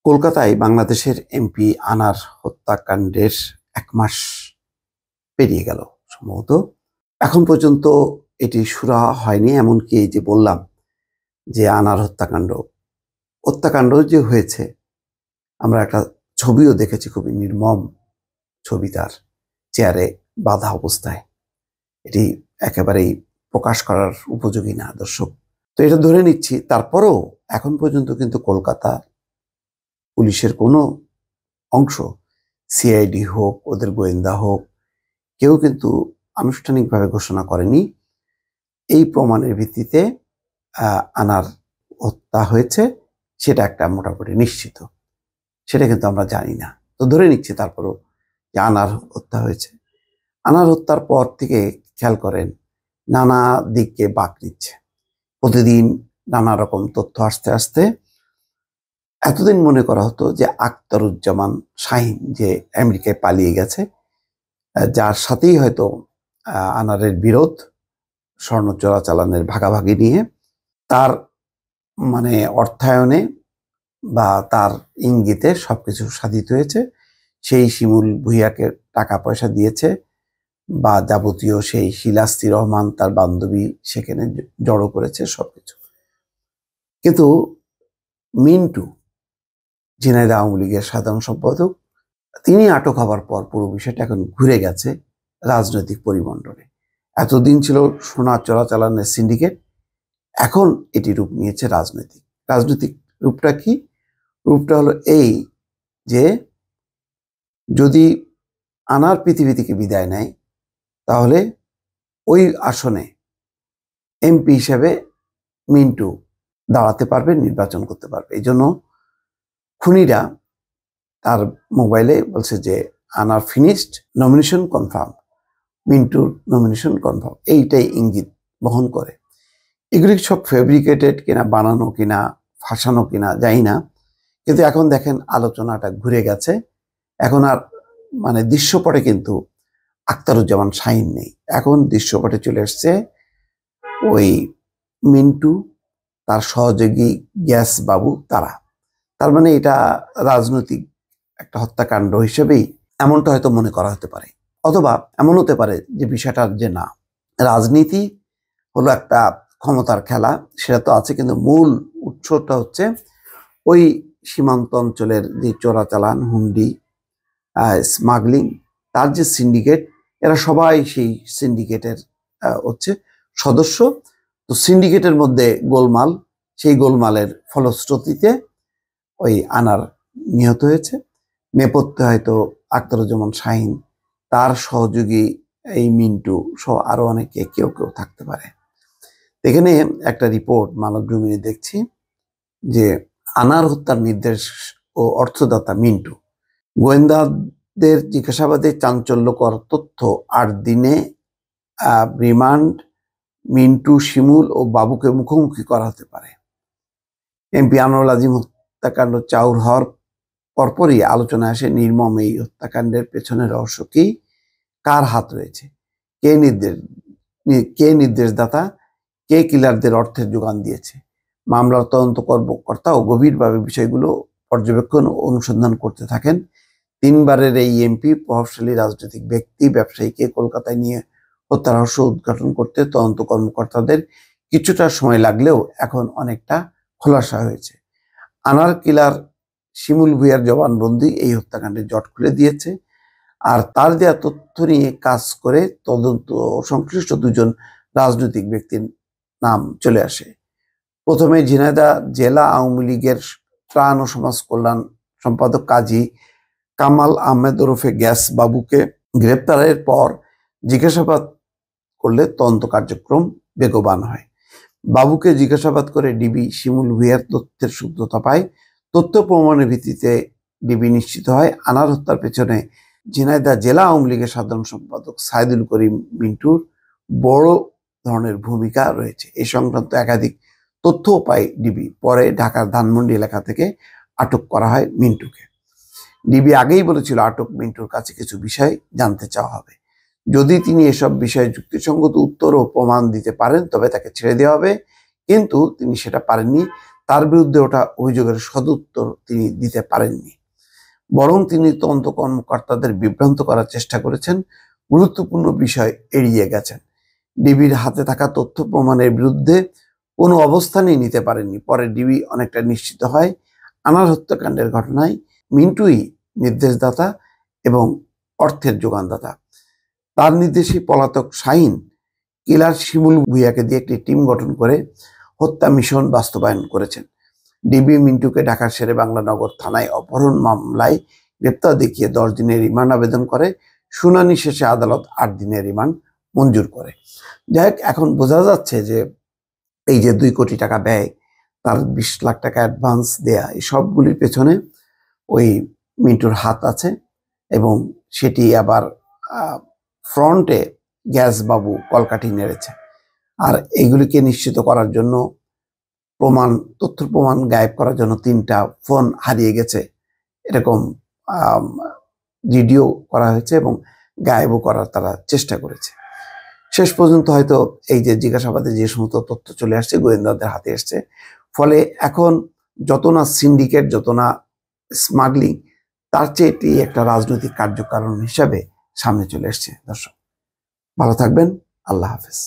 কলকাতায় বাংলাদেশের এমপি আনার হত্যাকাণ্ডের ১ মাস পেরিয়ে গেল সম্ভবত। এখন পর্যন্ত এটি সুরাহা হয়নি। এমনকি এই যে বললাম যে আনার হত্যাকাণ্ড যে হয়েছে, আমরা একটা ছবিও দেখেছি, খুবই নির্মম ছবি, তার চেয়ারে বাঁধা অবস্থায়। এটি একেবারেই প্রকাশ করার উপযোগী না দর্শক। তো এটা ধরে নিচ্ছি, তারপরেও এখন পর্যন্ত কিন্তু কলকাতা পুলিশের কোনো অংশ, সিআইডি হোক, ওদের গোয়েন্দা হোক, কেউ কিন্তু আনুষ্ঠানিকভাবে ঘোষণা করেনি এই প্রমাণের ভিত্তিতে আনার হত্যা হয়েছে। সেটা একটা মোটামুটি নিশ্চিত, সেটা কিন্তু আমরা জানি না। তো ধরে নিচ্ছি তারপরও যে আনার হত্যা হয়েছে। আনার হত্যার পর থেকে খেয়াল করেন নানা দিককে বাঁক নিচ্ছে, প্রতিদিন নানা রকম তথ্য আসতে আসতে এতদিন মনে করা হতো যে আখতারুজ্জামান শাহীন যে আমেরিকায় পালিয়ে গেছে, যার সাথেই হয়তো আনারের বিরোধ, স্বর্ণ চোরাচালানের ভাগাভাগি নিয়ে, তার মানে অর্থায়নে বা তার ইঙ্গিতে সবকিছু সাধিত হয়েছে। সেই শিমুল ভূঁইয়াকে টাকা পয়সা দিয়েছে বা যাবতীয় সেই শিলাস্তি রহমান তার বান্ধবী সেখানে জড়ো করেছে সবকিছু। কিন্তু মিন্টু, ঝিনাইদহ আওয়ামী লীগের সাধারণ সম্পাদক, তিনি আটক হবার পর পুরো বিষয়টা এখন ঘুরে গেছে রাজনৈতিক পরিমণ্ডলে। এতদিন ছিল সোনা চোরাচালানের সিন্ডিকেট, এখন এটি রূপ নিয়েছে রাজনৈতিক রূপটা কি? রূপটা হলো এই যে যদি আনার পৃথিবী থেকে বিদায় নেয়, তাহলে ওই আসনে এমপি হিসেবে মিন্টু দাঁড়াতে পারবে, নির্বাচন করতে পারবে। এই জন্য খুনিরা তার মোবাইলে বলছে যে আনার ফিনিশড, নমিনেশন কনফার্ম, মিন্টুর নমিনেশন কনফার্ম। এইটাই ইঙ্গিত বহন করে। এগুলি সব ফেব্রিকেটেড কিনা, বানানো কিনা, ফাঁসানো কিনা জানি না, কিন্তু এখন দেখেন আলোচনাটা ঘুরে গেছে। এখন আর মানে দৃশ্যপটে কিন্তু আখতারুজ্জামান শাহীন নেই, এখন দৃশ্যপটে চলে এসছে ওই মিন্টু, তার সহযোগী গ্যাস বাবু, তারা। তার মানে এটা রাজনৈতিক একটা হত্যাকাণ্ড হিসেবেই এমনটা হয়তো মনে করা হতে পারে, অথবা এমন হতে পারে যে বিষয়টা যে না, রাজনীতি হলো একটা ক্ষমতার খেলা, সেটা তো আছে, কিন্তু মূল উৎসটা হচ্ছে ওই সীমান্ত অঞ্চলের যে চোরাচালান, হুন্ডি, স্মাগলিং, তার যে সিন্ডিকেট, এরা সবাই সেই সিন্ডিকেটের হচ্ছে সদস্য। তো সিন্ডিকেটের মধ্যে গোলমাল, সেই গোলমালের ফলশ্রুতিতে ওই আনার নিহত হয়েছে। নেপথ্যে হয়তো আখতারুজ্জামান শাহীন, তার সহযোগী এই মিন্টু সহ আরো অনেকে কেউ কেউ থাকতে পারে। এখানে একটা রিপোর্ট মানবজমিনে দেখছি যে আনার হত্যার নির্দেশ ও অর্থদাতা মিন্টু। গোয়েন্দাদের জিজ্ঞাসাবাদে চাঞ্চল্যকর তথ্য, 8 দিনে রিমান্ড, মিন্টু, শিমুল ও বাবুকে মুখোমুখি করা হতে পারে। এমপি আনোয়ারুল আজিম হত্যাকাণ্ড চাউর হওয়ার পরপরই আলোচনায় আসে নির্মম এই হত্যাকাণ্ডের পেছনে রহস্য কি, কার হাত রয়েছে, কে নির্দেশদাতা, কে কিলারদের অর্থের যোগান দিয়েছে। মামলার তদন্ত কর্মকর্তাও গভীরভাবে বিষয়গুলো পর্যবেক্ষণ ও অনুসন্ধান করতে থাকেন। 3 বারের এই এমপি প্রভাবশালী রাজনৈতিক ব্যক্তি, ব্যবসায়ীকে কলকাতায় নিয়ে হত্যা রহস্য উদ্ঘাটন করতে তদন্ত কর্মকর্তাদের কিছুটা সময় লাগলেও এখন অনেকটা খোলাসা হয়েছে। আনার কিলার শিমুল ভূঁইয়ার জবানবন্দি এই হত্যাকাণ্ডের জট খুলে দিয়েছে। আর তার দেওয়া তথ্য নিয়ে কাজ করে তদন্ত সংশ্লিষ্ট 2জন রাজনৈতিক ব্যক্তির নাম চলে আসে। প্রথমে ঝিনাইদহ জেলা আওয়ামী লীগের ত্রাণ ও সমাজ কল্যাণ সম্পাদক কাজী কামাল আহমেদ ওরফে গ্যাস বাবুকে গ্রেপ্তারের পর জিজ্ঞাসাবাদ করলে তদন্ত কার্যক্রম বেগবান হয়। বাবুকে জিজ্ঞাসাবাদ করে ডিবি শিমুল ভূঁইয়ার তথ্যের শুদ্ধতা পায়। তথ্য প্রমাণের ভিত্তিতে ডিবি নিশ্চিত হয় আনার হত্যার পেছনে ঝিনাইদহ জেলা আওয়ামী লীগের সাধারণ সম্পাদক সাইদুল করিম মিন্টুর বড় ধরনের ভূমিকা রয়েছে। এই সংক্রান্ত একাধিক তথ্যও পায় ডিবি। পরে ঢাকার ধানমন্ডি এলাকা থেকে আটক করা হয় মিন্টুকে। ডিবি আগেই বলেছিল আটক মিন্টুর কাছে কিছু বিষয় জানতে চাওয়া হবে, যদি তিনি এসব বিষয়ে যুক্তিসঙ্গত উত্তর ও প্রমাণ দিতে পারেন তবে তাকে ছেড়ে দেওয়া হবে, কিন্তু তিনি সেটা পারেননি। তার বিরুদ্ধে ওটা অভিযোগের সদুত্তর তিনি দিতে পারেননি, বরং তিনি তদন্ত কর্মকর্তাদের বিভ্রান্ত করার চেষ্টা করেছেন, গুরুত্বপূর্ণ বিষয় এড়িয়ে গেছেন। ডিবির হাতে থাকা তথ্য প্রমাণের বিরুদ্ধে কোনো অবস্থানই নিতে পারেননি। পরে ডিবি অনেকটা নিশ্চিত হয় আনার হত্যাকাণ্ডের ঘটনায় মিন্টুই নির্দেশদাতা এবং অর্থের যোগানদাতা। তার নির্দেশে পলাতক শাহিন কিলার শিমুল ভুঁইয়াকে দিয়ে একটি টিম গঠন করে হত্যা মিশন বাস্তবায়ন করেছেন। ডিবি মিন্টুকে ঢাকার শেরে বাংলা নগর থানায় অপহরণ মামলায় গ্রেপ্তার দেখিয়ে 10 দিনের রিমান্ড আবেদন করে। শুনানি শেষে আদালত 8 দিনের রিমান্ড মঞ্জুর করে। যাই হোক, এখন বোঝা যাচ্ছে যে এই যে 2 কোটি টাকা ব্যয়, তার 20 লাখ টাকা অ্যাডভান্স দেয়া, এই সবগুলির পেছনে ওই মিন্টুর হাত আছে এবং সেটি আবার ফ্রন্টে গ্যাস বাবু কলকাঠি নেড়েছে। আর এইগুলিকে নিশ্চিত করার জন্য তথ্য প্রমাণ গায়েব করার জন্য 3টা ফোন হারিয়ে গেছে এরকম ভিডিও করা হয়েছে এবং গায়েবও করার তারা চেষ্টা করেছে। শেষ পর্যন্ত হয়তো এই যে জিজ্ঞাসাবাদে যে সমস্ত তথ্য চলে আসছে গোয়েন্দাদের হাতে এসছে, ফলে এখন যত না সিন্ডিকেট, যত না স্মাগলিং, তার চেয়ে এটি একটা রাজনৈতিক কার্যকারণ হিসাবে সামনে চলে এসছে। দর্শক ভালো থাকবেন, আল্লাহ হাফেজ।